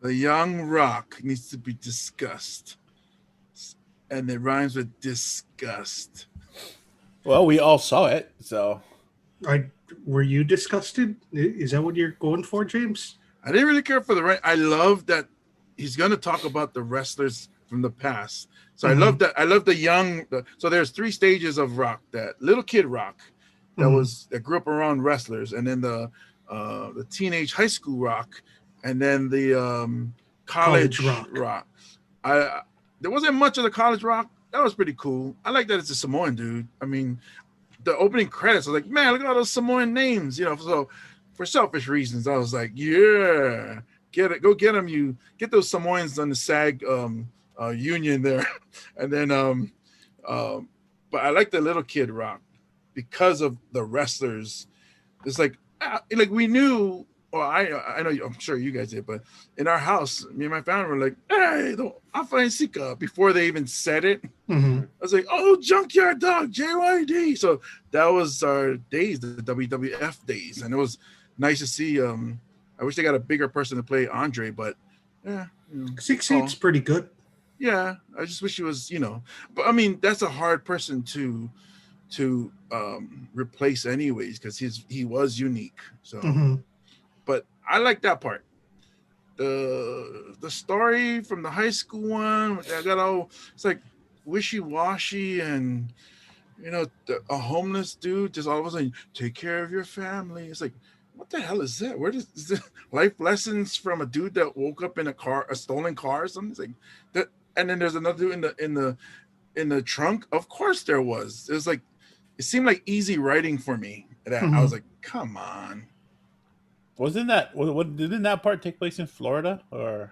The young rock needs to be discussed. And it rhymes with disgust. Well, we all saw it, so. Were you disgusted? Is that what you're going for, James? I didn't really care for the right. I love that he's going to talk about the wrestlers from the past. So I love that. I love the young. So there's 3 stages of rock. That little kid rock that grew up around wrestlers, and then the teenage high school rock, and then the college rock. There wasn't much of the college rock. That was pretty cool. I like that it's a Samoan dude. I mean, the opening credits, I was like, man, look at all those Samoan names. So for selfish reasons, I was like, yeah, get it, go get them. You get those Samoans on the SAG union there, and then but I like the little kid rock because of the wrestlers. It's like we knew. Well, I know I'm sure you guys did, but in our house, me and my family were like, "Hey, Alpha Sika," before they even said it. I was like, "Oh, Junkyard Dog, JYD." So that was our days, the WWF days, and it was nice to see. I wish they got a bigger person to play Andre, but yeah, 6'8's pretty good. Yeah, I just wish he was, But I mean, that's a hard person to replace, anyways, because he was unique. So. But I like that part. The story from the high school one, I got it's like wishy-washy, and a homeless dude just all of a sudden take care of your family. It's like, what the hell is that? Is this life lessons from a dude that woke up in a stolen car or something? It's like that. And then there's another dude in the trunk. Of course there was. It was like, it seemed like easy writing for me. That I was like, come on. Didn't that part take place in Florida or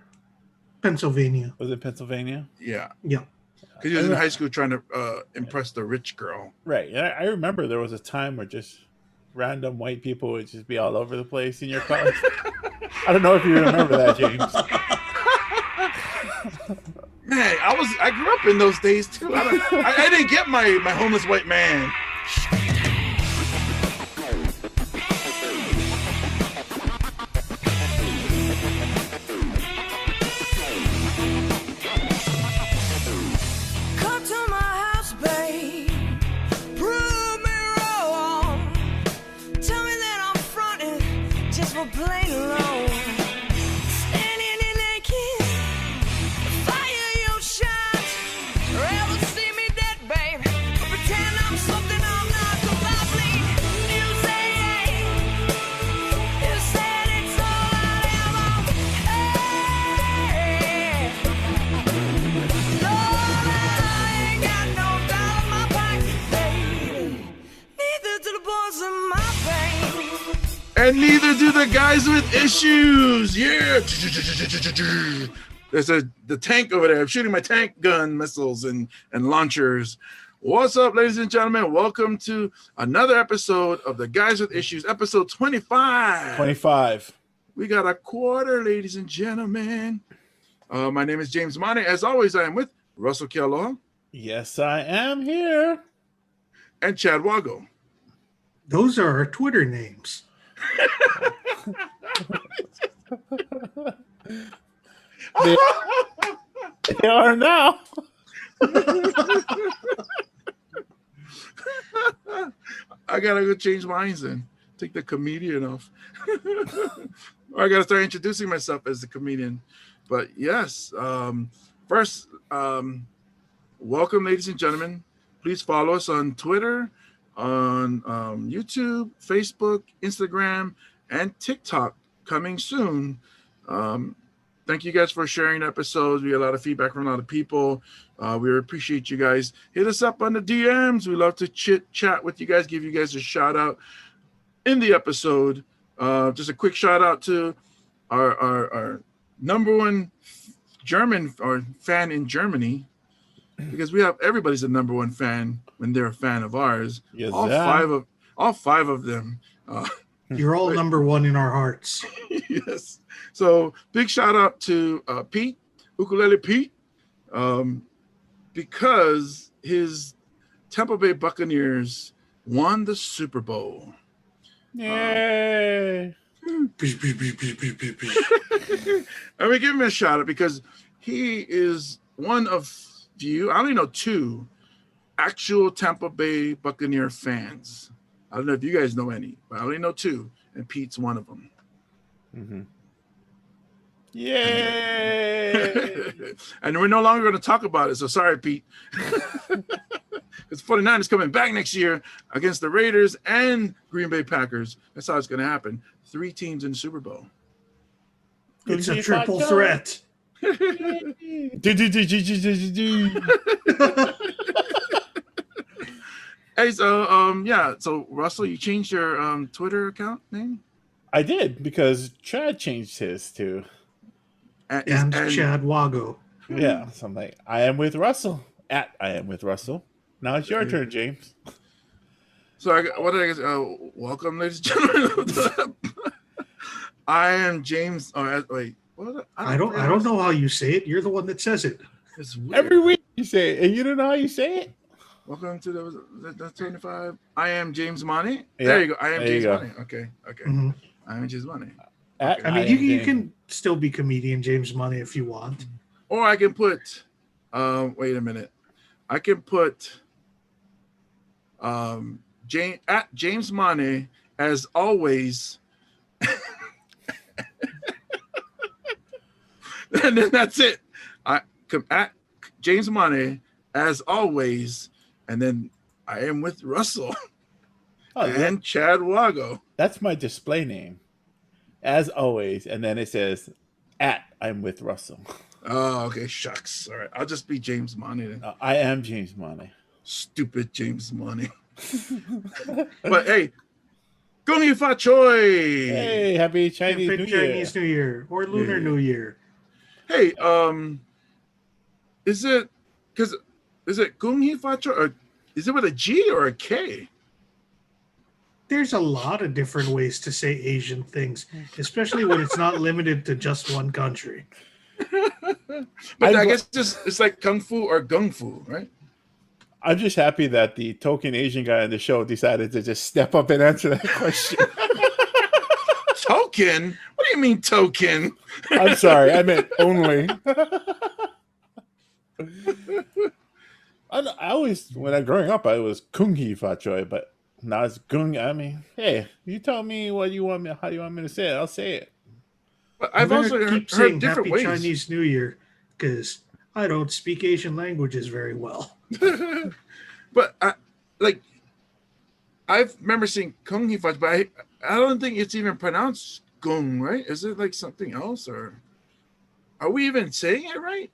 Pennsylvania? Was it Pennsylvania? Yeah. Yeah. Because he was in high school trying to impress the rich girl. Right. Yeah, I remember there was a time where just random white people would just be all over the place in your car. I don't know if you remember that, James. Man, I grew up in those days too. I didn't get my homeless white man. And neither do the guys with issues. Yeah. There's the tank over there. I'm shooting my tank gun missiles and launchers. What's up, ladies and gentlemen? Welcome to another episode of the Guys with Issues, episode 25. 25. We got a quarter, ladies and gentlemen. My name is James Mane. As always, I am with Russell Kealoha. Yes, I am here. And Chad Wago. Those are our Twitter names. They are now. I gotta go change mine then. Take the comedian off. Or I gotta start introducing myself as the comedian. But yes, first, welcome, ladies and gentlemen. Please follow us on Twitter, on YouTube, Facebook, Instagram, and TikTok coming soon. Thank you guys for sharing episodes. We get a lot of feedback from a lot of people. We appreciate you guys. Hit us up on the DMs. We love to chit chat with you guys, give you guys a shout out in the episode. Just a quick shout out to our number one German or fan in Germany, because we have everybody's the number one fan when they're a fan of ours. Yes, all five of them. You're all number one in our hearts. Yes. So big shout out to Pete, Ukulele Pete, because his Tampa Bay Buccaneers won the Super Bowl. Yay! Bish, bish, bish, bish, bish, bish, bish. And we give him a shout out because he is one of few, I only know two actual Tampa Bay Buccaneer fans. I don't know if you guys know any, but I only know two, and Pete's one of them. Mm-hmm. Yay! And we're no longer going to talk about it, so sorry, Pete. Because 49 is coming back next year against the Raiders and Green Bay Packers. That's how it's going to happen. 3 teams in the Super Bowl. It's a triple threat. Hey, so yeah, so Russell, you changed your Twitter account name? I did because Chad changed his too. And Chad Wago. Yeah, so I'm like, I am with Russell. I am with Russell. Now it's your turn, James. So what did I guess? Welcome, ladies and gentlemen. I am James. Oh, wait. What? I don't know how you say it. You're the one that says it. It's weird. Every week you say it, and you don't know how you say it. Welcome to the 25. I am James Money. Yeah, there you go. I am there James you go. Money. Okay. Mm-hmm. I am James Money. I mean, you can still be comedian James Money if you want. Or I can put. Wait a minute. I can put. James Money as always. And then that's it. I come at James Money as always, and then I am with Russell and Chad Wago. That's my display name, as always, and then it says I'm with Russell. Oh, okay. Shucks. All right. I'll just be James Money then. I am James Money. Stupid James Money. But hey, Gung Hee Fat Choy. Hey, happy Chinese New Year. Chinese New Year or Lunar New Year. Hey, is it Gung Hee Fat Choy, or is it with a G or a K? There's a lot of different ways to say Asian things, especially when it's not limited to just one country. But I guess it's like Kung Fu or Gung Fu, right? I'm just happy that the token Asian guy on the show decided to just step up and answer that question. Token? What do you mean token? I'm sorry, I meant only. I always, when I was growing up, I was Gung Hee Fat Choy, but now it's Gung. I mean, hey, you tell me what you want me, how you want me to say it, I'll say it. But I've also keep heard saying different Happy ways. Chinese New Year because I don't speak Asian languages very well. But I remember seeing Gung Hee Fat, but I don't think it's even pronounced Gung, right? Is it like something else, or are we even saying it right?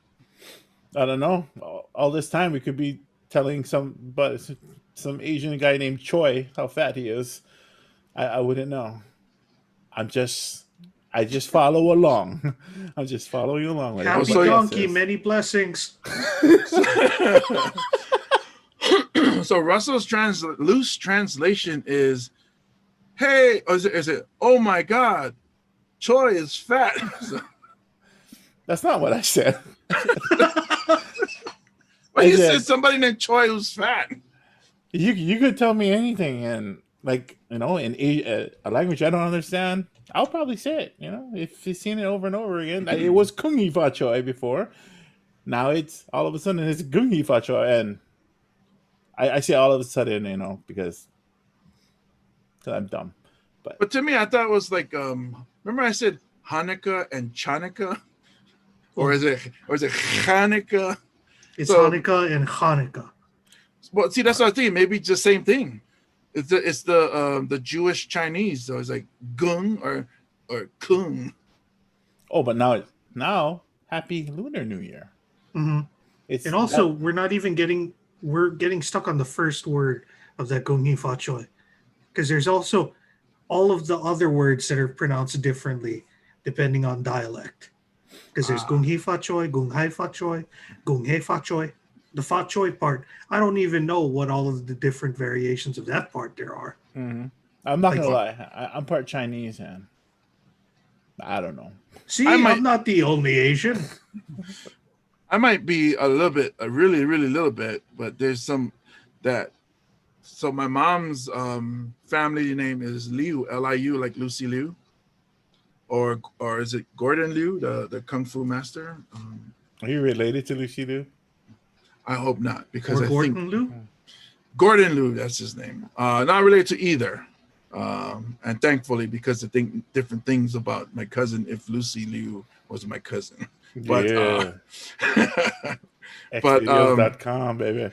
I don't know. All this time we could be telling some Asian guy named Choi how fat he is. I wouldn't know. I just follow along. I'm just following along. Like Happy donkey, many blessings. So Russell's loose translation is, "Hey," or is it? "Oh my God, Choi is fat." That's not what I said. But you said somebody named Choi who's fat. You could tell me anything, and in a language I don't understand, I'll probably say it. If you've seen it over and over again, it was Gung Hee Fat Choy before. Now it's all of a sudden it's Gung Hee Fat Choy, and I say all of a sudden, because I'm dumb. But to me, I thought it was like remember I said Hanukkah and Chanukah, or is it Hanukkah? It's Hanukkah and Hanukkah. Well, see, that's what I think. Maybe it's the same thing. It's the Jewish Chinese. So it's like Gung or Kung. Oh, but now Happy Lunar New Year. Mm-hmm. And also, we're getting stuck on the first word of that Gung Hee Fat Choy, because there's also all of the other words that are pronounced differently depending on dialect. Because there's Gung Hee Fat Choy, Gung Hai Fat Choy, Gung Hei Fat Choy. The Fat Choy part, I don't even know what all of the different variations of that part there are. Mm-hmm. I'm not gonna lie, I'm part Chinese, and I don't know. See, I'm not the only Asian. I might be a little bit, a really, really little bit, but there's some that. So my mom's family name is Liu, Liu, like Lucy Liu. or is it Gordon Liu, the kung fu master? Are you related to Lucy Liu? I hope not, because Or I Gordon think Liu? Gordon Liu, that's his name. Not related to either. And thankfully, because I think different things about my cousin if Lucy Liu was my cousin. But Yeah. but Xvideos.com, baby.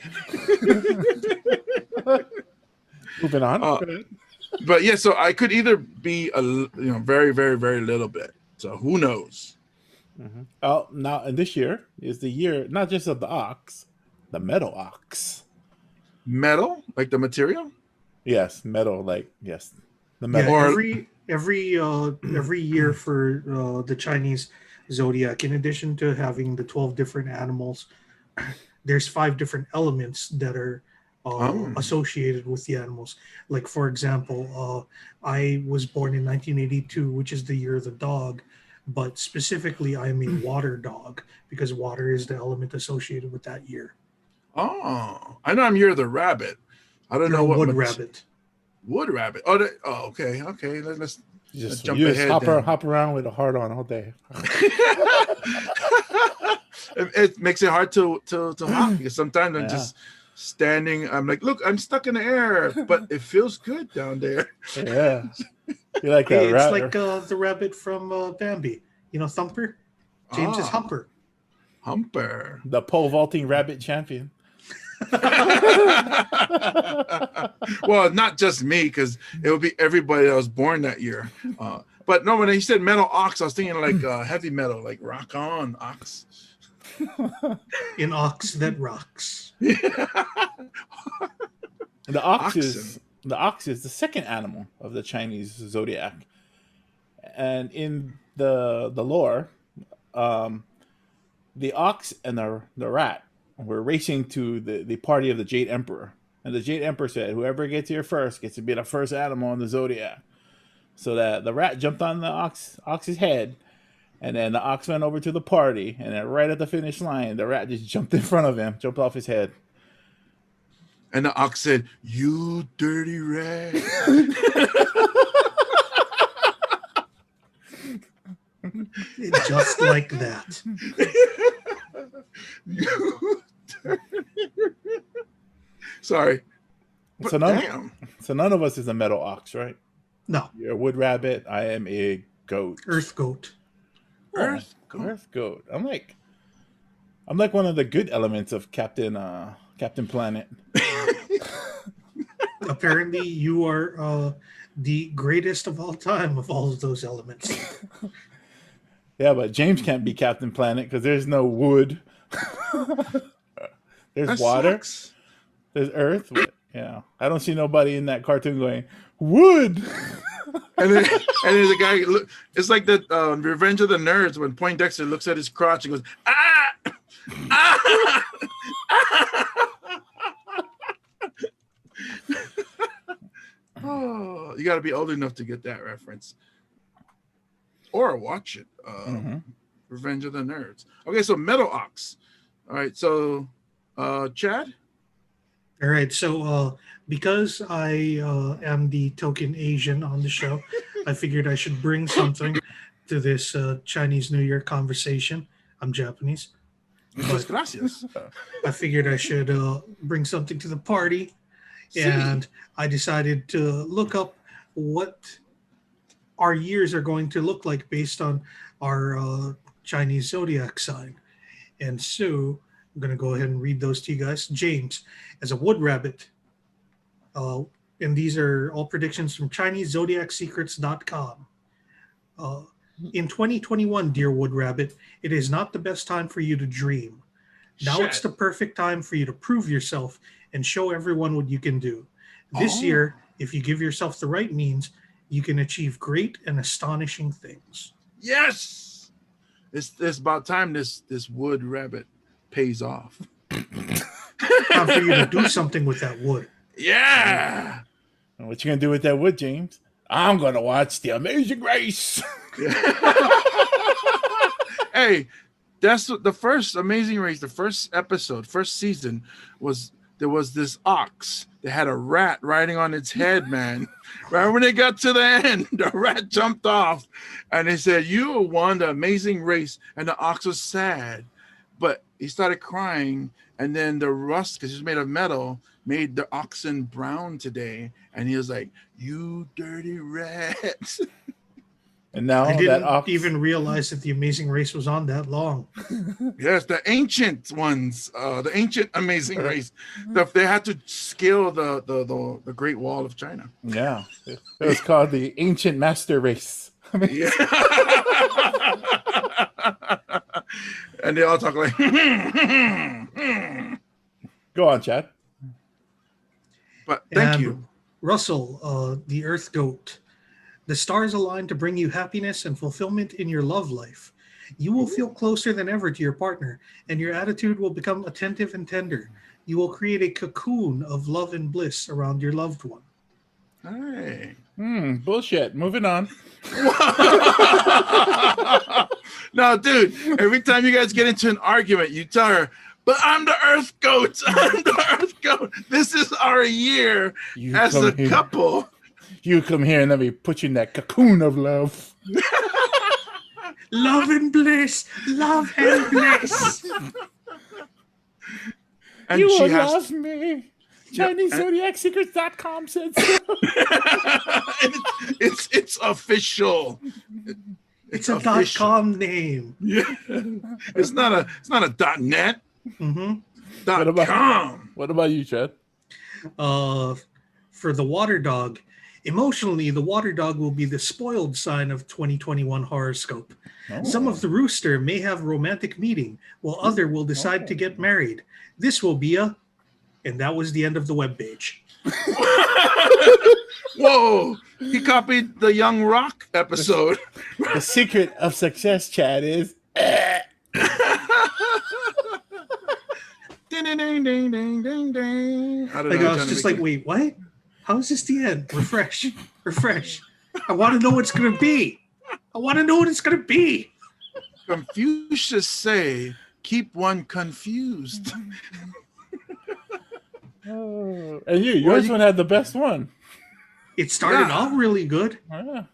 Moving on. Go ahead. but yeah, so I could either be very, very, very little bit. So who knows? Mm-hmm. Oh, now and this year is the year not just of the ox, the metal ox. Metal, like the material? Yes, metal, like yes, the Yeah, metal. every year for the Chinese zodiac, in addition to having the 12 different animals, there's 5 different elements that are associated with the animals. Like, for example, I was born in 1982, which is the year of the dog, but specifically I am a water dog because water is the element associated with that year. Oh, I know I'm here the rabbit. I don't You're know a what wood rabbit. Wood rabbit. Oh, okay. Let's jump you ahead. Hop around with a heart on all day. It makes it hard to hop because sometimes I'm just standing. I'm like, look, I'm stuck in the air, but it feels good down there. Yeah, you like that? It's like the rabbit from Bambi. You know, Thumper. James is Humper. Humper, the pole vaulting rabbit champion. Well, not just me, because it would be everybody that was born that year. But no, when he said metal ox, I was thinking like heavy metal, like rock on ox. An ox that rocks. The ox is the second animal of the Chinese zodiac, and in the lore, the ox and the rat were racing to the party of the Jade Emperor. And the Jade Emperor said, whoever gets here first gets to be the first animal in the zodiac. So that the rat jumped on the ox's head, and then the ox went over to the party, and then right at the finish line, the rat just jumped in front of him, jumped off his head. And the ox said, "You dirty rat." Just like that. Sorry. So none of us is a metal ox, right? No. You're a wood rabbit. I am a goat. Earth goat. Earth goat. I'm like one of the good elements of Captain Planet. Apparently, you are the greatest of all time of all of those elements. Yeah, but James can't be Captain Planet because there's no wood. There's that water. Sucks. There's earth. Yeah, I don't see nobody in that cartoon going wood. And then the guy, it's like that Revenge of the Nerds when Poindexter looks at his crotch and goes, ah! Ah! Oh, you got to be old enough to get that reference. Or watch it. Revenge of the Nerds. Okay, so Metal Ox. All right, so Chad? All right, so because I am the token Asian on the show, I figured I should bring something to this Chinese New Year conversation. I'm Japanese. But gracias. I figured I should bring something to the party, and I decided to look up what our years are going to look like based on our Chinese zodiac sign. And so I'm going to go ahead and read those to you guys. James, as a wood rabbit, and these are all predictions from ChineseZodiacSecrets.com. In 2021, dear wood rabbit, it is not the best time for you to dream. Now it's the perfect time for you to prove yourself and show everyone what you can do. This year, if you give yourself the right means, you can achieve great and astonishing things. Yes! It's about time this wood rabbit pays off. Time for you to do something with that wood. Yeah! What you gonna do with that wood, James? I'm gonna watch The Amazing Race. Hey, that's the first Amazing Race, the first episode, first season was there was this ox that had a rat riding on its head, man. Right when they got to the end, the rat jumped off, and they said, "You won the amazing race." And the ox was sad, but he started crying. And then the rust, because he's made of metal, made the oxen brown today. And he was like, "You dirty rat." And now I that didn't ox even realize that the Amazing Race was on that long. Yes, the ancient ones, the ancient Amazing Race. They had to scale the Great Wall of China. Yeah. It was called the Ancient Master Race. Yeah. And they all talk like, Go on, Chad. but thank you. Russell, the Earth Goat. The stars align to bring you happiness and fulfillment in your love life. You will feel closer than ever to your partner, and your attitude will become attentive and tender. You will create a cocoon of love and bliss around your loved one. Hey. Bullshit. Moving on. No, dude, every time you guys get into an argument, you tell her, "But I'm the Earth Goat. I'm the Earth Goat. This is our year as a couple." You come here and let me put you in that cocoon of love. Love and bliss. Love and bliss. And You she will has love me. ChineseZodiacSecrets.com said so. it's official. It's a official. .com name. Yeah. It's not a .net. Mm-hmm. .com. What about you, Chad? For the water dog, emotionally, the water dog will be the spoiled sign of 2021 horoscope. Oh. Some of the rooster may have romantic meeting, while other will decide to get married. This will be a... And that was the end of the webpage. Whoa! He copied the Young Rock episode. The secret of success, Chad, is... Ding, ding, ding, ding, ding, ding, ding. I was just like, wait, what? How is this the end? Refresh. Refresh. I want to know what it's going to be. I want to know what it's going to be. Confucius say, keep one confused. Oh. And yours one had the best one. It started out really good. Yeah.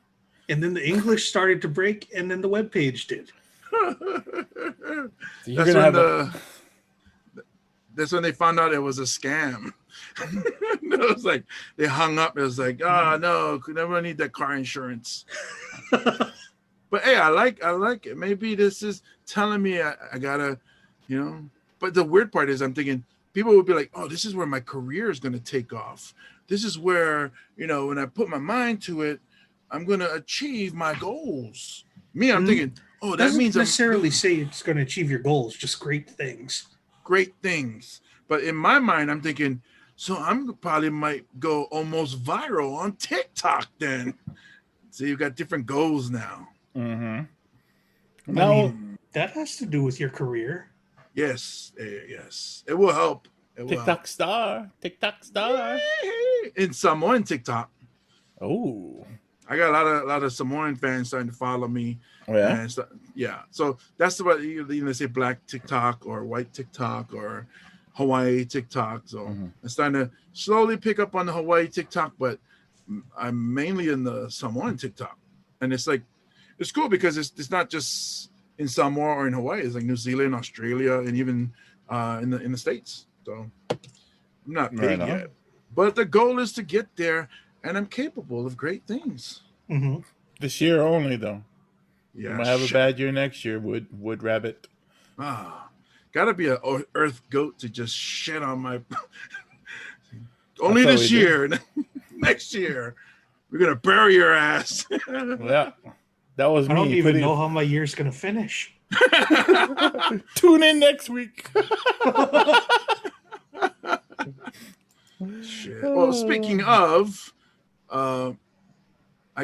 And then the English started to break, and then the webpage did. So that's when they found out it was a scam. It was like they hung up. It was like, no, could never need that car insurance. But hey, I like it. Maybe this is telling me I gotta, But the weird part is, I'm thinking people would be like, oh, this is where my career is gonna take off. This is where when I put my mind to it, I'm gonna achieve my goals. I'm thinking, oh, that means necessarily say it's gonna achieve your goals, just great things. Great things. But in my mind, I'm thinking, so I'm probably might go almost viral on TikTok then. So you've got different goals now. Mm-hmm. Now that has to do with your career. Yes. It will help. TikTok star. In Samoan TikTok. Oh. I got a lot of Samoan fans starting to follow me. Oh, yeah? And so that's what they say, black TikTok or white TikTok or Hawaii TikTok. So I'm starting to slowly pick up on the Hawaii TikTok, but I'm mainly in the Samoan TikTok. And it's like, it's cool because it's not just in Samoa or in Hawaii. It's like New Zealand, Australia, and even in the States. So I'm not big yet. But the goal is to get there, and I'm capable of great things. Mm-hmm. This year only, though. Yeah, you might have a bad year next year, Wood Rabbit. Gotta be an Earth Goat to just shit on my... Only this year. Next year, we're gonna bury your ass. Yeah, that was me. I don't even know how my year's gonna finish. Tune in next week. Shit. Well, speaking of, I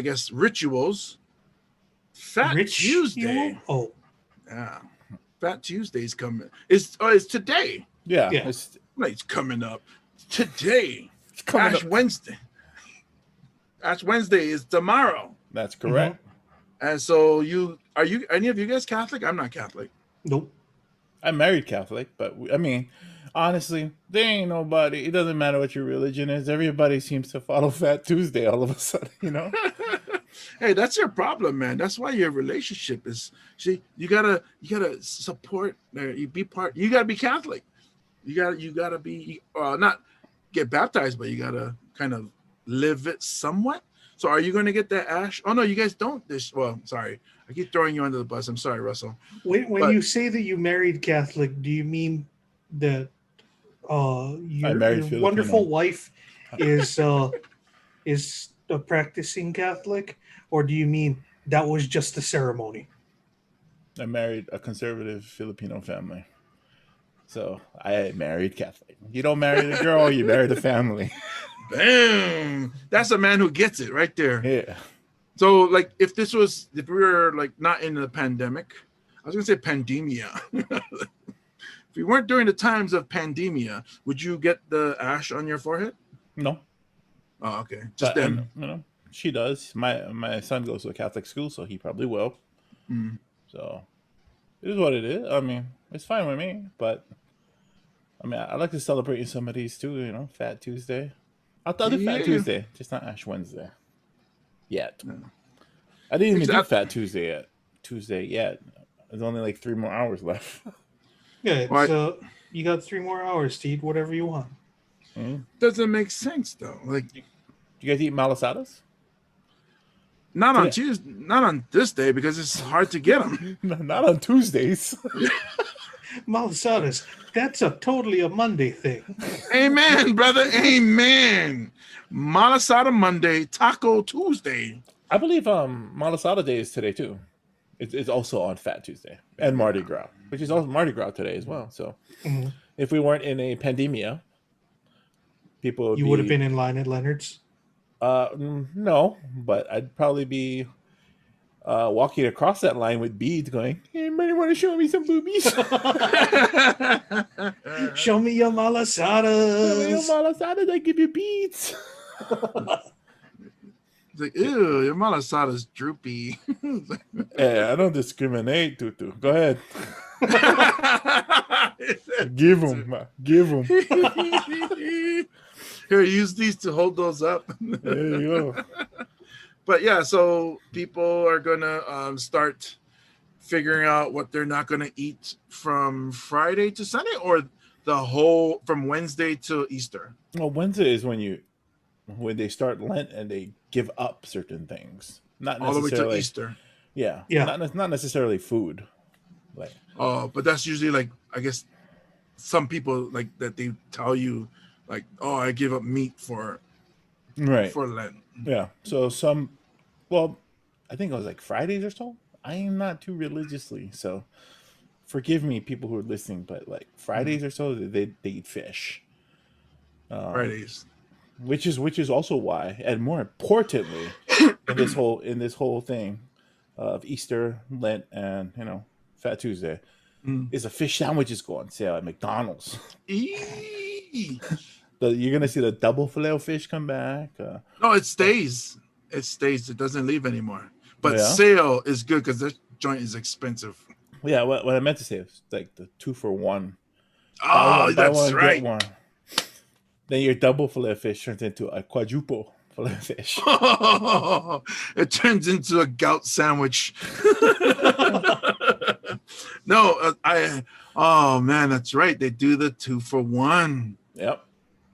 guess rituals. Fat Tuesday. Oh, yeah. Fat Tuesday's coming. It's today. Yeah. It's coming up today. It's coming up. Wednesday. Ash Wednesday is tomorrow. That's correct. Mm-hmm. And so are you any of you guys Catholic? I'm not Catholic. Nope. I'm married Catholic, but Honestly, there ain't nobody. It doesn't matter what your religion is. Everybody seems to follow Fat Tuesday all of a sudden. Hey, that's your problem, man. That's why your relationship is. See, you gotta support. You be part. You gotta be Catholic. You gotta be not get baptized, but you gotta kind of live it somewhat. So, are you going to get that ash? Oh no, you guys don't. Well, sorry, I keep throwing you under the bus. I'm sorry, Russell. When But you say that you married Catholic, do you mean that I your married wonderful Filipino. wife is a practicing Catholic, or do you mean that was just the ceremony? I married a conservative Filipino family. So I married Catholic. You don't marry the girl, you marry the family. bam, that's a man who gets it right there. Yeah. So, like, if we were like not in the pandemic, I was gonna say pandemia. If we weren't during the times of pandemia, would you get the ash on your forehead? No. Oh, okay, just But them. she does. My son goes to a Catholic school, so he probably will. Mm. So it is what it is. I mean, it's fine with me, but I mean, I like to celebrate some of these too. Fat Tuesday. I'll do Fat Yeah, Tuesday, just not Ash Wednesday yet. I didn't even do Fat Tuesday yet. There's only like 3 more hours left. Yeah, you got 3 more hours to eat whatever you want. Doesn't make sense though. Like, you guys eat malasadas? not on Tuesday, not on this day because it's hard to get them. Not on Tuesdays. Malasadas, that's totally a Monday thing. Amen, brother. Amen. Malasada Monday, Taco Tuesday. I believe Malasada Day is today too. It's also on Fat Tuesday and Mardi Gras, which is also Mardi Gras today as well. So if we weren't in a pandemia, people would have been in line at Leonard's. No, but I'd probably be walking across that line with beads, going, "Hey, anybody want to show me some boobies? Show me your malasadas. Show me your malasadas. I give you beads." It's like, ew, your malasada's droopy. Hey, I don't discriminate, Tutu. Go ahead. Give them. Here, use these to hold those up. There you go. But yeah, so people are gonna start figuring out what they're not gonna eat from Friday to Sunday, or from Wednesday to Easter. Well, Wednesday is when they start Lent and they give up certain things. Not all the way necessarily to Easter. Yeah. Not necessarily food. Like, but that's usually like, I guess some people like that they tell you like, oh, I give up meat for Lent. Yeah. So I think it was like Fridays or so. I am not too religiously, so forgive me, people who are listening, but like Fridays or so, they eat fish. Fridays. Which is also why, and more importantly, in this whole thing of Easter, Lent, and Fat Tuesday, is a fish sandwiches go on sale at McDonald's. You're gonna see the double filet of fish come back. No, it stays. It stays. It doesn't leave anymore. But sale is good because this joint is expensive. Yeah, what I meant to say is like the 2-for-1. Oh, buy that's one, right. Get one. Then your double filet of fish turns into a quadruple filet of fish. It turns into a gout sandwich. No, oh man, that's right. They do the 2-for-1. Yep.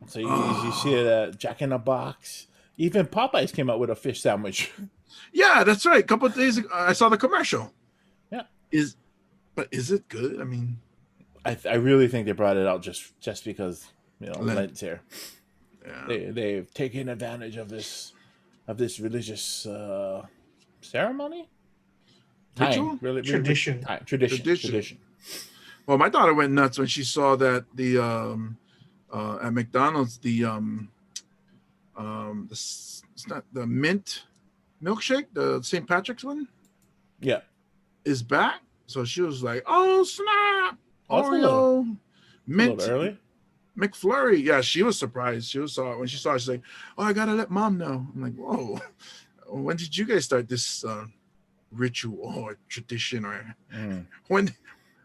So you see it at Jack in the Box. Even Popeyes came out with a fish sandwich. Yeah, that's right. A couple of days ago, I saw the commercial. Yeah. But is it good? I mean, I really think they brought it out just because Lent's here. Yeah. They've taken advantage of this religious ceremony. Ritual? Tradition. Tradition. Well, my daughter went nuts when she saw that the at McDonald's it's not the mint milkshake, the St. Patrick's one. Yeah. Is back. So she was like, "Oh snap! Oreo mint early. McFlurry." Yeah, she was surprised. When she saw it, she's like, "Oh, I gotta let mom know." I'm like, "Whoa, when did you guys start this ritual or tradition or when?"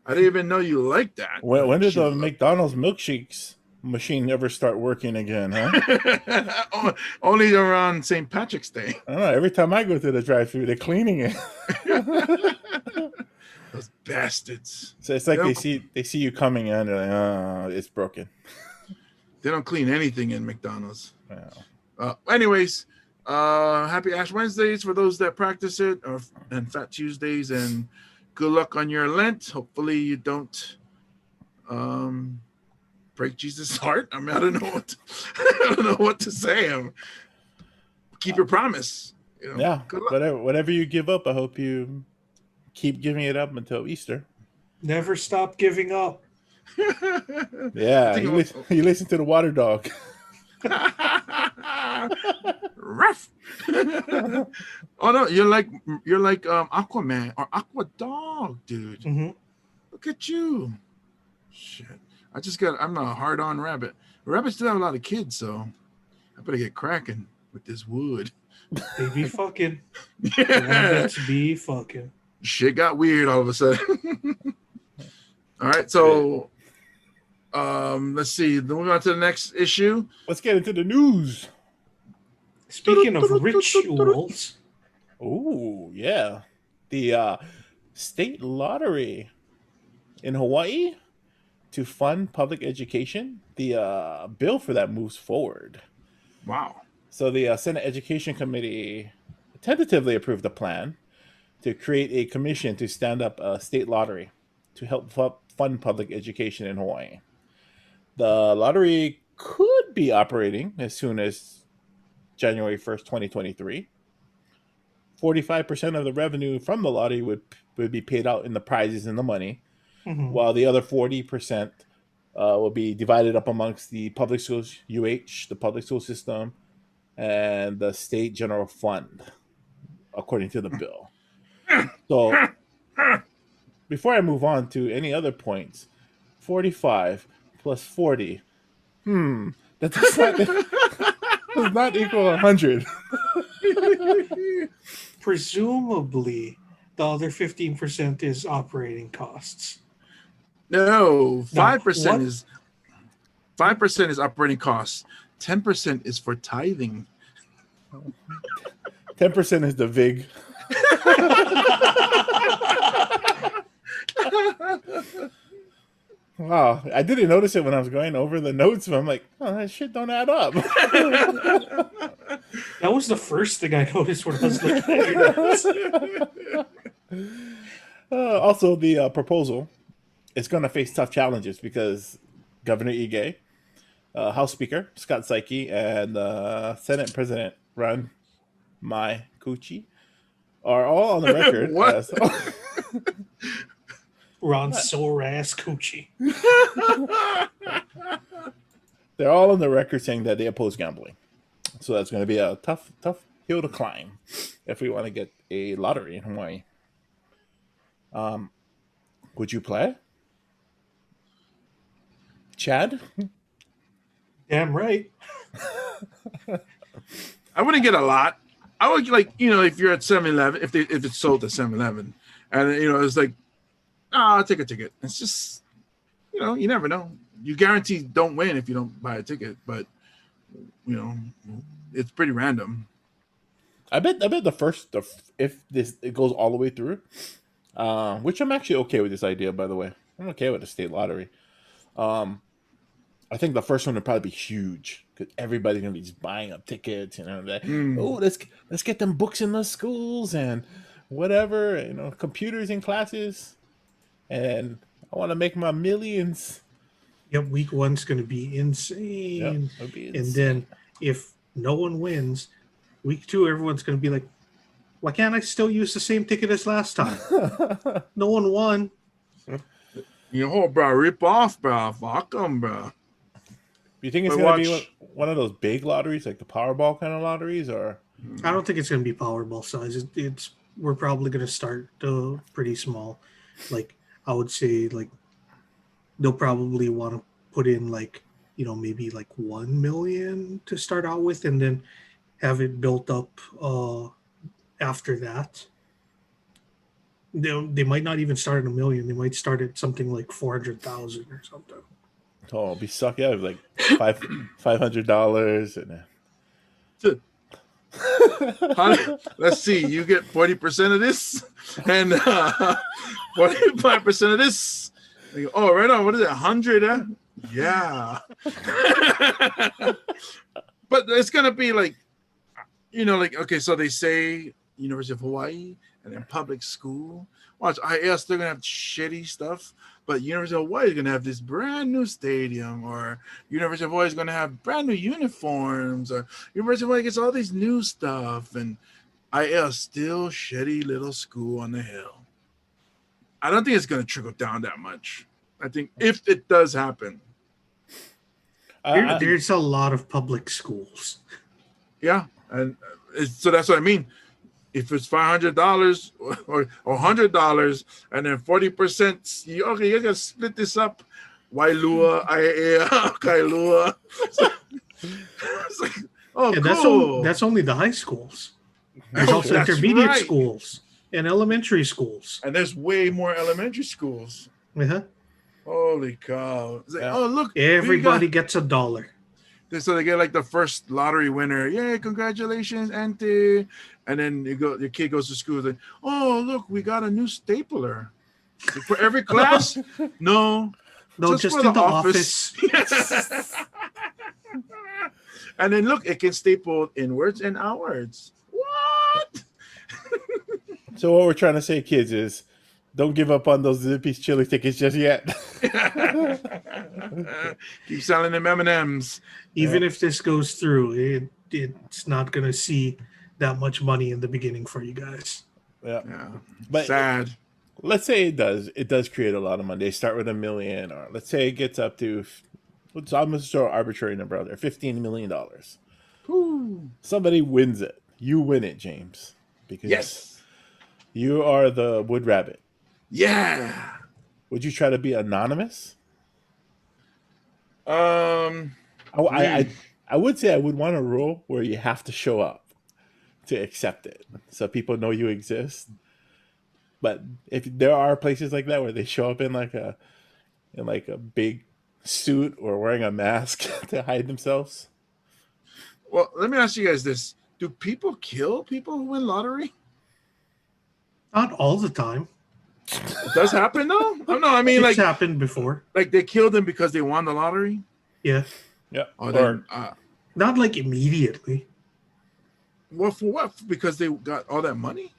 I didn't even know you liked that. When did the McDonald's milkshakes machine ever start working again, huh? Only around St. Patrick's Day. I don't know. Every time I go to the drive-thru, they're cleaning it. Those bastards. So it's like they see you coming in, and they're like, oh, it's broken. They don't clean anything in McDonald's. Yeah. Anyways, happy Ash Wednesdays for those that practice it, and Fat Tuesdays, and good luck on your Lent. Hopefully you don't break Jesus' heart. I mean, I don't know what to say. Keep your promise. You know, yeah. Whatever you give up, I hope you keep giving it up until Easter. Never stop giving up. Yeah, you listen to the water dog. Rough. Oh no, you're like Aquaman or Aqua Dog, dude. Mm-hmm. Look at you. Shit. I'm not a hard-on rabbit. Rabbits do have a lot of kids, so I better get cracking with this wood. They be fucking. Rabbits be fucking. Shit got weird all of a sudden. All right, so let's see. Then we're on to the next issue. Let's get into the news. Speaking of rituals. Oh, yeah. The state lottery in Hawaii to fund public education. The bill for that moves forward. Wow. So the Senate Education Committee tentatively approved a plan to create a commission to stand up a state lottery to help fund public education in Hawaii. The lottery could be operating as soon as January 1st, 2023. 45% of the revenue from the lottery would be paid out in the prizes and the money, while the other 40% will be divided up amongst the public schools, the public school system, and the state general fund, according to the bill. So, before I move on to any other points, 45 plus 40, that does not equal 100. Presumably, the other 15% is operating costs. No, 5% is 5% is operating costs. 10% is for tithing. 10% is the VIG. Wow, I didn't notice it when I was going over the notes, but I'm like, oh, that shit don't add up. That was the first thing I noticed when I was looking at your notes. Also, the proposal is going to face tough challenges because Governor Ige, House Speaker Scott Saiki, and Senate President Ron Mai Kuchi are all on the record. What? Ron Soras Coochie. They're all on the record saying that they oppose gambling. So that's going to be a tough hill to climb if we want to get a lottery in Hawaii. Would you play? Chad? Damn right. I wouldn't get a lot. I would if you're at 7-Eleven, if it's sold at 7-Eleven, and it's like, I'll take a ticket. It's just, you never know. You guarantee don't win if you don't buy a ticket, but it's pretty random. I bet if it goes all the way through, which I'm actually okay with this idea, by the way. I'm okay with the state lottery. I think the first one would probably be huge because everybody's gonna be just buying up tickets, oh, let's get them books in the schools and whatever, computers in classes, and I want to make my millions. Yep, week one's gonna be insane. Yep, and then if no one wins, week two everyone's gonna be like, why can't I still use the same ticket as last time? No one won. Bro, rip off, bro. Fuck them, bro. You think it's going to be one of those big lotteries, like the Powerball kind of lotteries, or? I don't think it's going to be Powerball size. We're probably going to start pretty small. Like, I would say, like, they'll probably want to put in, like, maybe like 1 million to start out with, and then have it built up after that. They might not even start at $1 million. They might start at something like 400,000 or something. Oh, it'll be suck. Yeah, like $500 and Let's see. You get 40% of this, and 45% of this. Oh, right on. What is it? 100? Yeah. But it's gonna be like, like, okay. So they say University of Hawaii and then public school. Watch, IS, they're gonna have shitty stuff, but University of Hawaii is gonna have this brand new stadium, or University of Hawaii is gonna have brand new uniforms, or University of Hawaii gets all these new stuff, and IS still shitty little school on the hill. I don't think it's gonna trickle down that much. I think if it does happen, there's a lot of public schools. Yeah, and so that's what I mean. If it's $500 or $100, and then 40%, you gotta split this up. Wailua, Aiea, Kailua. It's like, oh, yeah, cool. That's only the high schools. There's also intermediate schools and elementary schools. And there's way more elementary schools. Uh-huh. Holy cow. It's like, oh, look. Everybody gets $1. So they get like the first lottery winner. Yay, congratulations, Auntie. And then your kid goes to school. Like, oh, look, we got a new stapler. Like, for every class? No, just in the office. And then look, it can staple inwards and outwards. What? So what we're trying to say, kids, is don't give up on those Zippy's chili tickets just yet. Keep selling them M&Ms. Even if this goes through, it's not going to see that much money in the beginning for you guys. Yeah. But sad. Let's say it does. It does create a lot of money. They start with $1 million, or let's say it gets up to, I'm going to throw an arbitrary number out there, $15 million. Ooh. Somebody wins it. You win it, James. Because yes, you are the wood rabbit. Yeah. Would you try to be anonymous? I would say I would want a rule where you have to show up to accept it, so people know you exist. But if there are places like that where they show up in like a big suit or wearing a mask to hide themselves. Well, let me ask you guys this: do people kill people who win lottery? Not all the time. It does happen though. Oh, no, I mean, it's happened before. Like they killed them because they won the lottery. Yeah. Or not like immediately. Well, for what? Because they got all that money.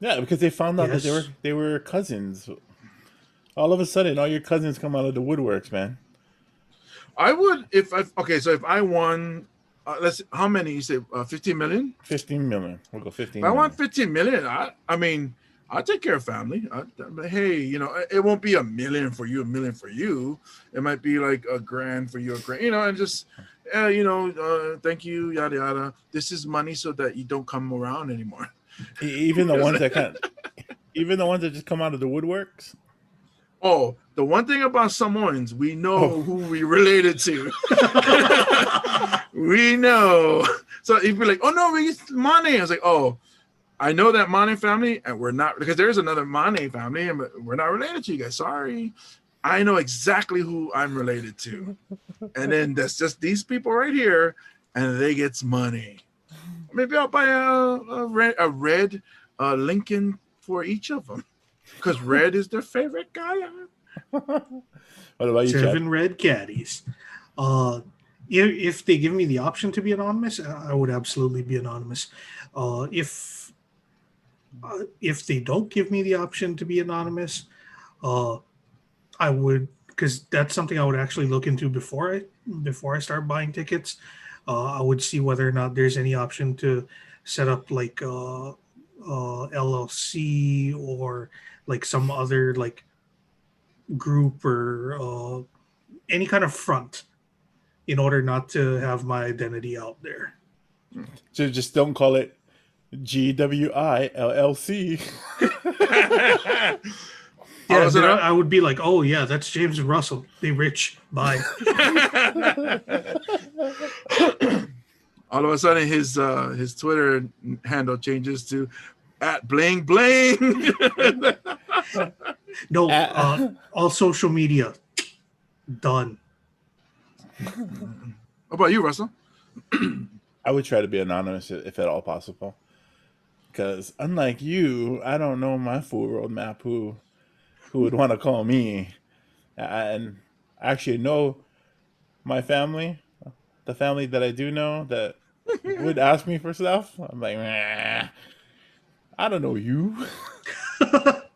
Yeah, because they found out that they were cousins. All of a sudden, all your cousins come out of the woodworks, man. I would if I won. How many? You say 15 million? 15 million. We'll go 15. If I want 15 million, I mean, I'll take care of family. Hey, it won't be $1 million for you, $1 million for you. It might be like $1,000 for you, $1,000, and just, thank you, yada yada. This is money so that you don't come around anymore. Even the ones that just come out of the woodworks. Oh, the one thing about Samoans, we know who we related to. We know. So if you're like, oh no, we used Mane. I was like, oh, I know that Mane family, and we're not, because there's another Mane family, and we're not related to you guys. Sorry. I know exactly who I'm related to. And then that's just these people right here, and they get money. Maybe I'll buy a red Lincoln for each of them, because red is their favorite color. What about you, 7 red caddies. If they give me the option to be anonymous, I would absolutely be anonymous. If they don't give me the option to be anonymous, I would, because that's something I would actually look into before I start buying tickets. I would see whether or not there's any option to set up like LLC or like some other like group or any kind of front in order not to have my identity out there. So just don't call it GWI LLC. Yeah, I would be like, oh yeah, that's James Russell. They rich. Bye. All of a sudden, his Twitter handle changes to at bling bling. No, all social media done. How about you, Russell? I would try to be anonymous if at all possible. Because unlike you, I don't know my full roadmap. Who would want to call me? And I actually know my family, the family that I do know that would ask me for stuff. I'm like, nah, I don't know you.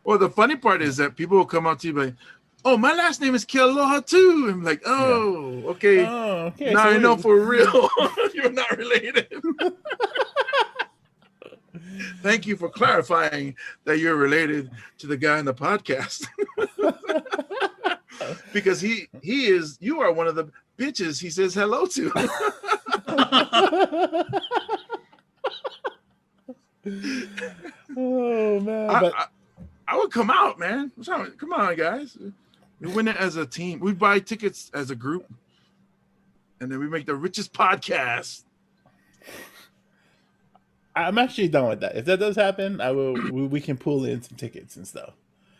Well, the funny part is that people will come up to you like, "Oh, my last name is Kealoha too." I'm like, "Oh, okay. Oh, okay. Now So I know for real you're not related." Thank you for clarifying that you're related to the guy on the podcast. Because you are one of the bitches he says hello to. Oh man, I would come out, man. Come on, guys. We win it as a team. We buy tickets as a group, and then we make the richest podcast. I'm actually done with that. If that does happen, we can pull in some tickets and stuff.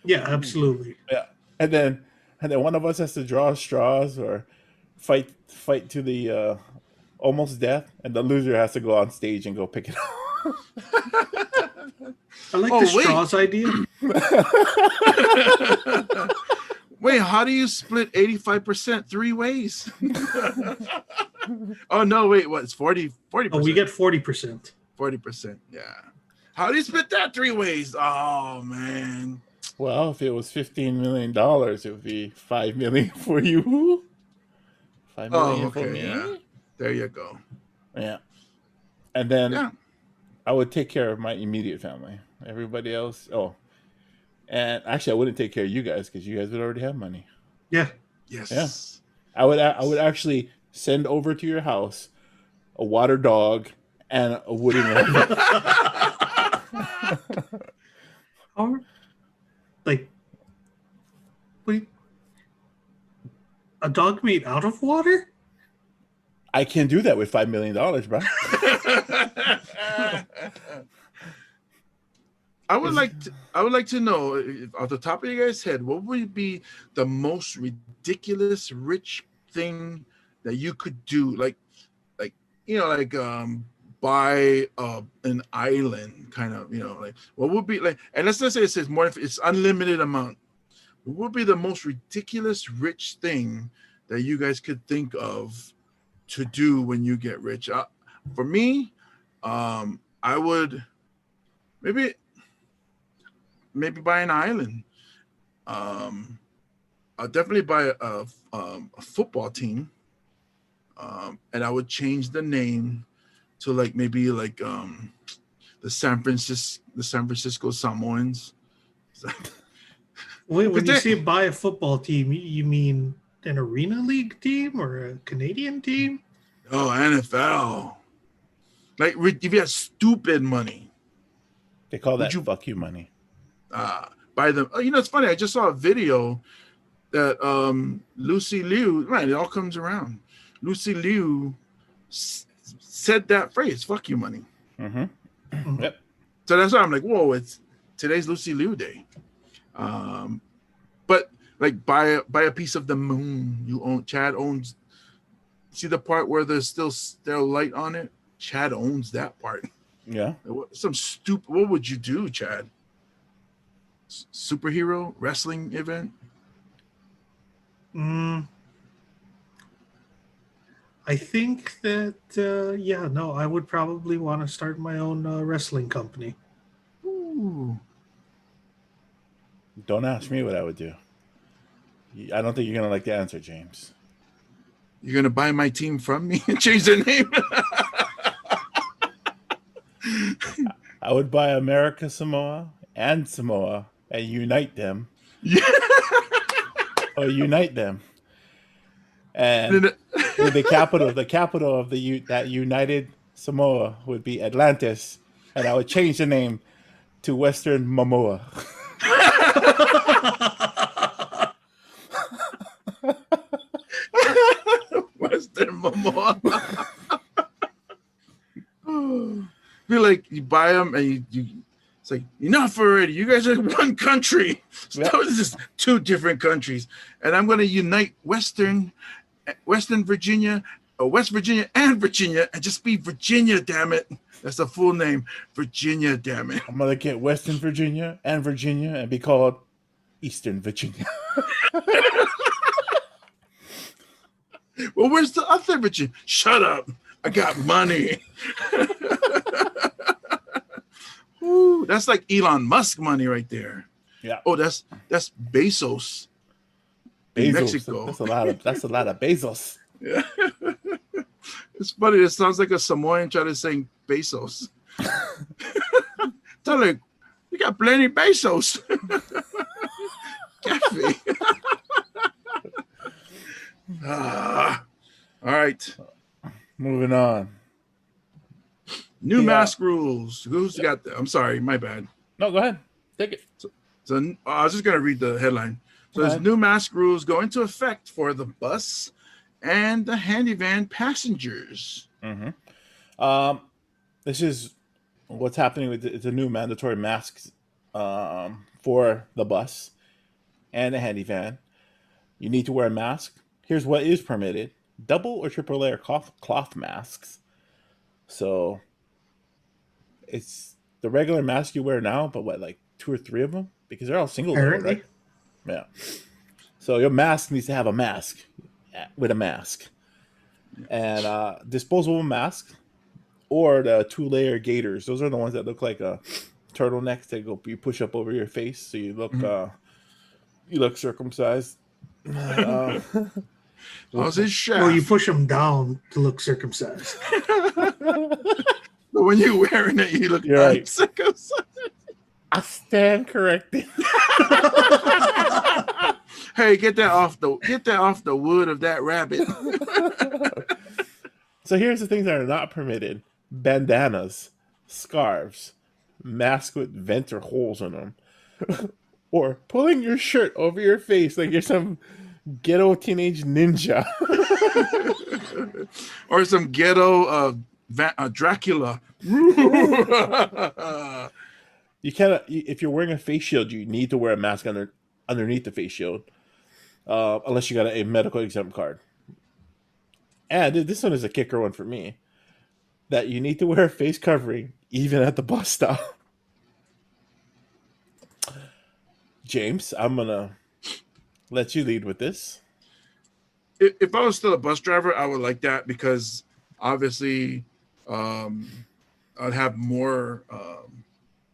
Yeah, absolutely. Yeah, and then one of us has to draw straws or fight to the almost death, and the loser has to go on stage and go pick it up. I like the straws idea. Wait, how do you split 85% 3 ways? Oh no, wait, what? It's 40%. Oh, we get 40%. 40%, yeah. How do you split that 3 ways? Oh man. Well, if it was $15 million, it would be $5 million for you. $5 million for me. Yeah. There you go. Yeah. And then I would take care of my immediate family. Everybody else, and actually, I wouldn't take care of you guys because you guys would already have money. Yeah. Yes. Yeah. I would actually send over to your house a water dog and a wooden rabbit. Like, wait, a dog made out of water? I can do that with $5 million, bro. I would like to know, off the top of your guys' head, what would be the most ridiculous rich thing that you could do? Like buy an island, kind of, like what would be like? And let's just say it's unlimited amount. What would be the most ridiculous rich thing that you guys could think of to do when you get rich? For me, I would maybe buy an island. I'll definitely buy a football team, and I would change the name to the San Francisco Samoans. Wait, when you say buy a football team, you mean an arena league team or a Canadian team? Oh, NFL. Like if you had stupid money, they call that fuck you money. Buy them. It's funny. I just saw a video that Lucy Liu. Right, it all comes around. Lucy Liu said that phrase, "Fuck you money." Mm-hmm. Yep. So that's why I'm like, whoa! It's today's Lucy Liu Day. But like buy a piece of the moon. You own. Chad owns. See the part where there's still light on it. Chad owns that part. Yeah. Some stupid. What would you do, Chad? Superhero wrestling event? I think that I would probably want to start my own wrestling company. Ooh. Don't ask me what I would do. I don't think you're gonna like the answer, James. You're gonna buy my team from me and change their name? I would buy America Samoa and unite them. Yeah. Or unite them. And the capital of that united Samoa would be Atlantis, and I would change the name to Western Momoa. Western Momoa. Feel like you buy them and you It's like, enough already. You guys are one country. Yeah. So it's just two different countries. And I'm going to unite Western Virginia, West Virginia and Virginia, and just be Virginia, damn it. That's the full name. Virginia, damn it. I'm gonna get Western Virginia and be called Eastern Virginia. Well, where's the other Virginia? Shut up. I got money. Ooh, that's like Elon Musk money right there. Yeah. Oh, that's Bezos. Bezos. Mexico. That's a lot of Bezos. Yeah. It's funny. It sounds like a Samoan trying to sing Bezos. Tell her, you got plenty Bezos. Cafe. All right. Moving on. New mask rules. Who's got that? I'm sorry, my bad. No, go ahead. Take it. So I was just going to read the headline. So there's new mask rules go into effect for the bus and the handivan passengers. Mm-hmm. This is what's happening with it's a new mandatory masks for the bus and the handivan. You need to wear a mask. Here's what is permitted: double or triple layer cloth masks. So it's the regular mask you wear now, but what, like 2 or 3 of them? Because they're all single layer, right? Yeah. So your mask needs to have a mask with a mask. And disposable masks or the 2-layer gaiters. Those are the ones that look like a turtleneck that you push up over your face, so you look circumcised. How's his shaft? Well, you push them down to look circumcised. But when you're wearing it, you look uncircumcised. Right. I stand corrected. Hey, get that off the wood of that rabbit. So here's the things that are not permitted: bandanas, scarves, masks with vents or holes in them, or pulling your shirt over your face like you're some ghetto teenage ninja, or some ghetto Dracula. You cannot. If you're wearing a face shield, you need to wear a mask underneath the face shield, unless you got a medical exempt card. And this one is a kicker one for me: that you need to wear a face covering even at the bus stop. James, I'm gonna let you lead with this. If I was still a bus driver, I would like that because obviously I'd have more,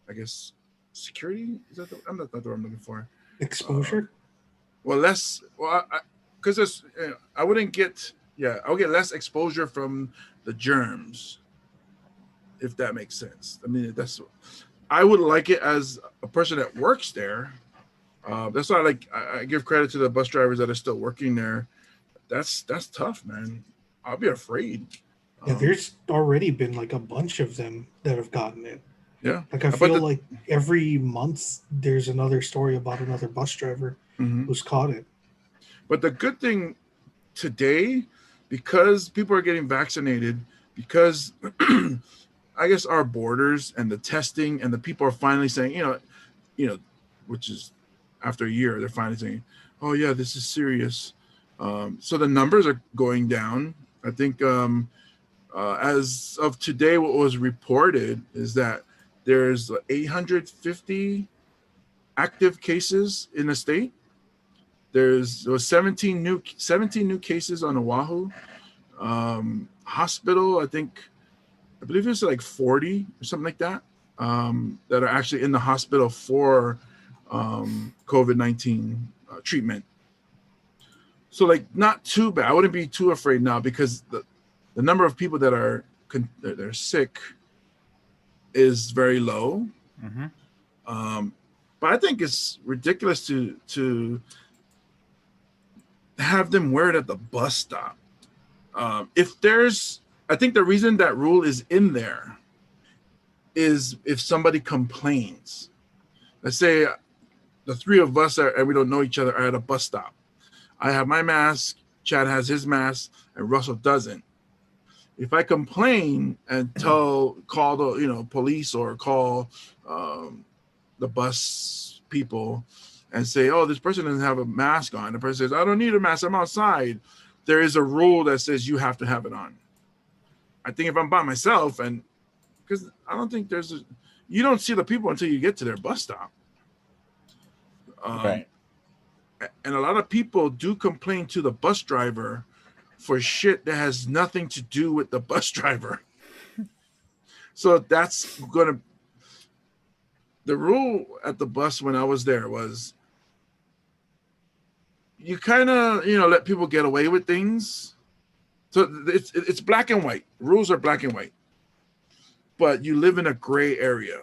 I guess, security. Is that I'm not the word I'm looking for. Exposure? Because I wouldn't get, I'll get less exposure from the germs, if that makes sense. I mean, I would like it as a person that works there. That's why I give credit to the bus drivers that are still working there. That's tough, man. I'll be afraid. Yeah, there's already been like a bunch of them that have gotten it. Yeah. Like I feel like every month there's another story about another bus driver who's caught it. But the good thing today, because people are getting vaccinated, because I guess our borders and the testing and the people are finally saying, which is after a year, they're finally saying, oh yeah, this is serious. So the numbers are going down. I think as of today, what was reported is that there's 850 active cases in the state. There was 17 new cases on Oahu. Hospital, I believe it's like 40 or something like that, that are actually in the hospital for COVID-19 treatment. So not too bad. I wouldn't be too afraid now because the number of people that are sick is very low. But I think it's ridiculous to have them wear it at the bus stop. I think the reason that rule is in there is if somebody complains. Let's say the 3 of us and we don't know each other are at a bus stop. I have my mask, Chad has his mask, and Russell doesn't. if I complain and call the police or call the bus people and say, oh, this person doesn't have a mask on. The person says, I don't need a mask. I'm outside. There is a rule that says you have to have it on. I think if I'm by myself, and because I don't think you don't see the people until you get to their bus stop. Right. And a lot of people do complain to the bus driver for shit that has nothing to do with the bus driver. So that's the rule at the bus when I was there was you kind of, let people get away with things. So it's black and white. Rules are black and white. But you live in a gray area.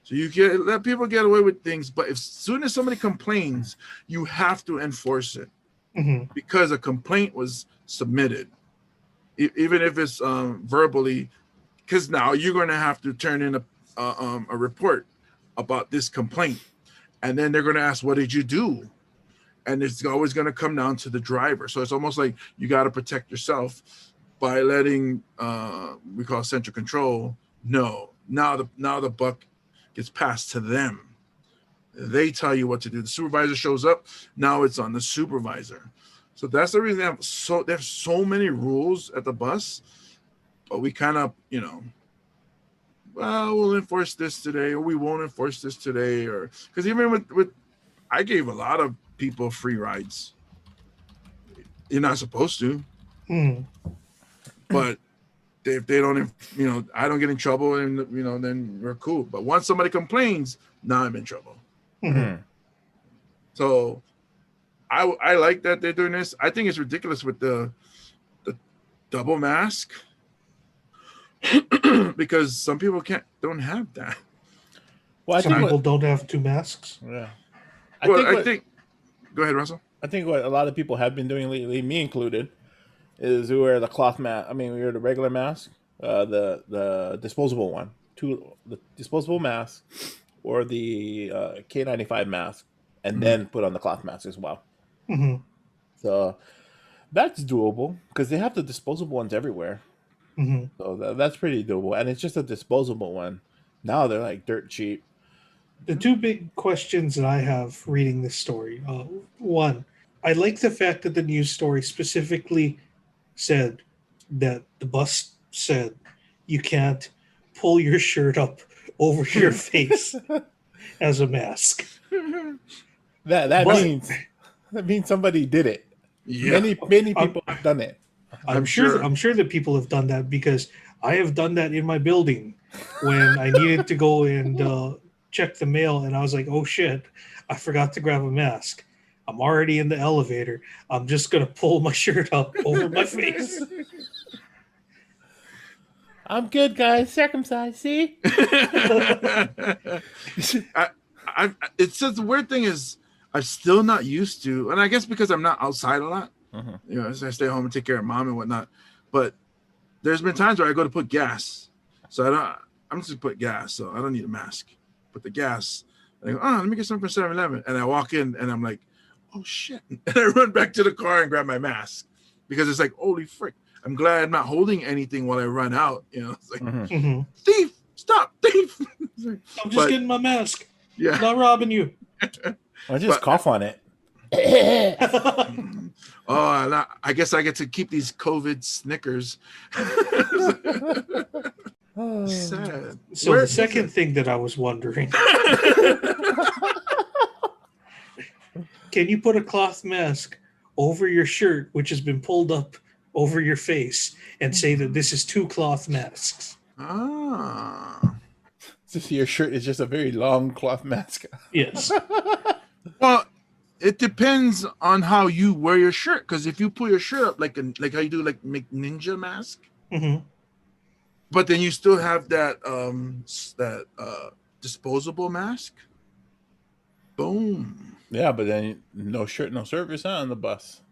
So you can let people get away with things, but as soon as somebody complains, you have to enforce it because a complaint was submitted, even if it's verbally. Because now you're going to have to turn in a report about this complaint, and then they're going to ask, "What did you do?" And it's always going to come down to the driver. So it's almost like you got to protect yourself by letting we call central control know. Now the buck gets passed to them. They tell you what to do. The supervisor shows up. Now it's on the supervisor. So that's the reason they have so many rules at the bus. But we kind of, we'll enforce this today, or we won't enforce this today, or because even with I gave a lot of people free rides. You're not supposed to, but if they don't, I don't get in trouble, and then we're cool. But once somebody complains, now I'm in trouble. So I like that they're doing this. I think it's ridiculous with the double mask because some people don't have that. Well, some people don't have two masks. Yeah. I think. Go ahead, Russell. I think what a lot of people have been doing lately, me included, is we wear the cloth mask. I mean, we wear the regular mask, the disposable one, the disposable mask, or the K95 mask, and then put on the cloth mask as well. So that's doable because they have the disposable ones everywhere. So that's pretty doable, and it's just a disposable one. Now they're like dirt cheap. The two big questions that I have reading this story. One, I like the fact that the news story specifically said that the bus said you can't pull your shirt up over your face as a mask. That means somebody did it. Yeah. Many people have done it. I'm sure that people have done that because I have done that in my building when I needed to go and check the mail, and I was like, oh shit, I forgot to grab a mask. I'm already in the elevator. I'm just going to pull my shirt up over my face. I'm good, guys. Circumcised, see? It's just the weird thing is I'm still not used to, and I guess because I'm not outside a lot, I stay home and take care of mom and whatnot. But there's been times where I go to put gas. So I'm just put gas, so I don't need a mask. Put the gas. And I go, let me get something from 7-Eleven. And I walk in and I'm like, oh shit. And I run back to the car and grab my mask because it's like, holy frick. I'm glad I'm not holding anything while I run out. It's like, thief, stop, thief. I'm just getting my mask. Yeah. I'm not robbing you. I just cough on it. I guess I get to keep these COVID Snickers. Sad. So the second thing that I was wondering, can you put a cloth mask over your shirt, which has been pulled up over your face, and say that this is two cloth masks? So your shirt is just a very long cloth mask. Yes. Well, it depends on how you wear your shirt. Because if you pull your shirt up like how you do make ninja mask, but then you still have that disposable mask. Boom. Yeah, but then no shirt, no service on the bus.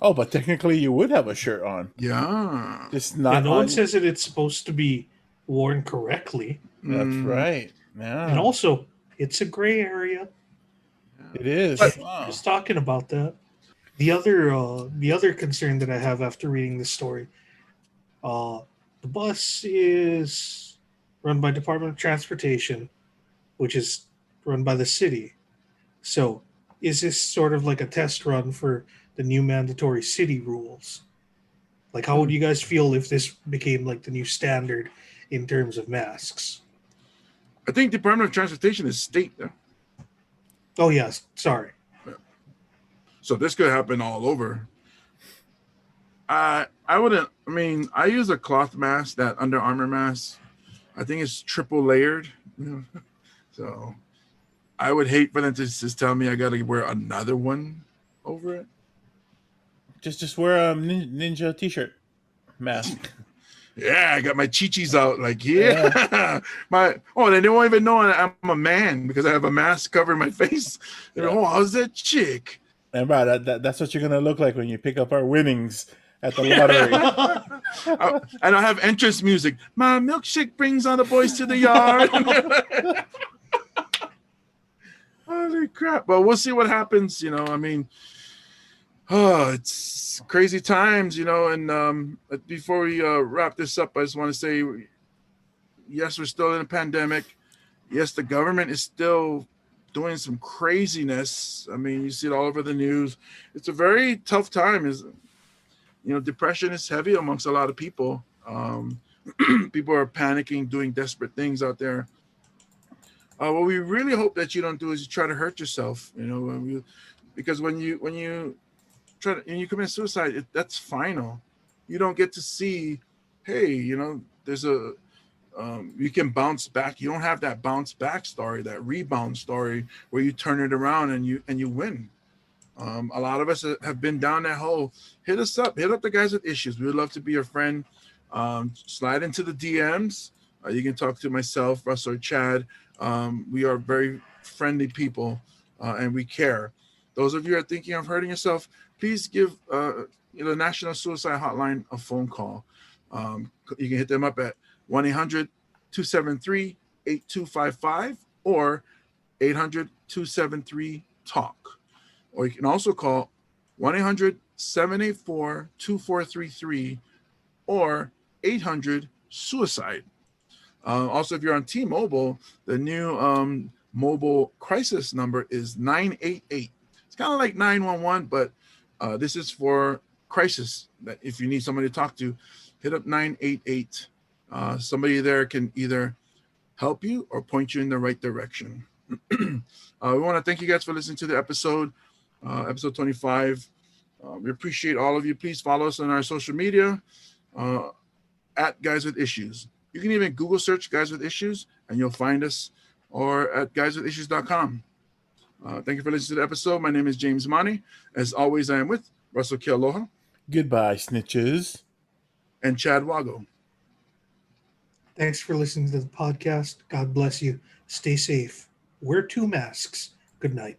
Oh, but technically you would have a shirt on. Yeah. Just not. And no one says that it's supposed to be worn correctly. That's right. Yeah. And also, it's a gray area. It is. Just talking about that. The other concern that I have after reading this story, The bus is run by Department of Transportation, which is run by the city. So, is this sort of like a test run for the new mandatory city rules? Like, how would you guys feel if this became like the new standard in terms of masks? I think Department of Transportation is state. Oh, yes. Sorry. So this could happen all over. I wouldn't. I mean, I use a cloth mask, that Under Armour mask. I think it's triple layered. So I would hate for them to just tell me I got to wear another one over it. Just wear a ninja t-shirt mask. Yeah, I got my chichis out. Like, yeah. They don't even know I'm a man because I have a mask covering my face. They're like, how's that chick? And bro, that's what you're gonna look like when you pick up our winnings at the lottery. And I have entrance music. My milkshake brings all the boys to the yard. Holy crap. But we'll see what happens. I mean, it's crazy times, and before we wrap this up, I just want to say, yes, we're still in a pandemic. Yes, the government is still doing some craziness. I mean, you see it all over the news. It's a very tough time. Depression is heavy amongst a lot of people. People are panicking, doing desperate things out there. What we really hope that you don't do is you try to hurt yourself, because when you commit suicide, that's final. You don't get to see, hey, there's you can bounce back. You don't have that bounce back story, that rebound story where you turn it around and you win. A lot of us have been down that hole. Hit us up. Hit up the guys with issues. We would love to be your friend. Slide into the DMs. You can talk to myself, Russ, or Chad. We are very friendly people, and we care. Those of you who are thinking of hurting yourself, please give the National Suicide Hotline a phone call. You can hit them up at 1-800-273-8255 or 800-273-TALK. Or you can also call 1-800-784-2433 or 800-SUICIDE. Also, if you're on T-Mobile, the new mobile crisis number is 988. It's kind of like 911, but this is for crisis. That if you need somebody to talk to, hit up 988. Somebody there can either help you or point you in the right direction. We want to thank you guys for listening to the episode 25. We appreciate all of you. Please follow us on our social media at Guys with Issues. You can even Google search Guys with Issues and you'll find us, or at guyswithissues.com. Thank you for listening to the episode. My name is James Money. As always, I am with Russell Kealoha. Goodbye, snitches. And Chad Wago. Thanks for listening to the podcast. God bless you. Stay safe. Wear 2 masks. Good night.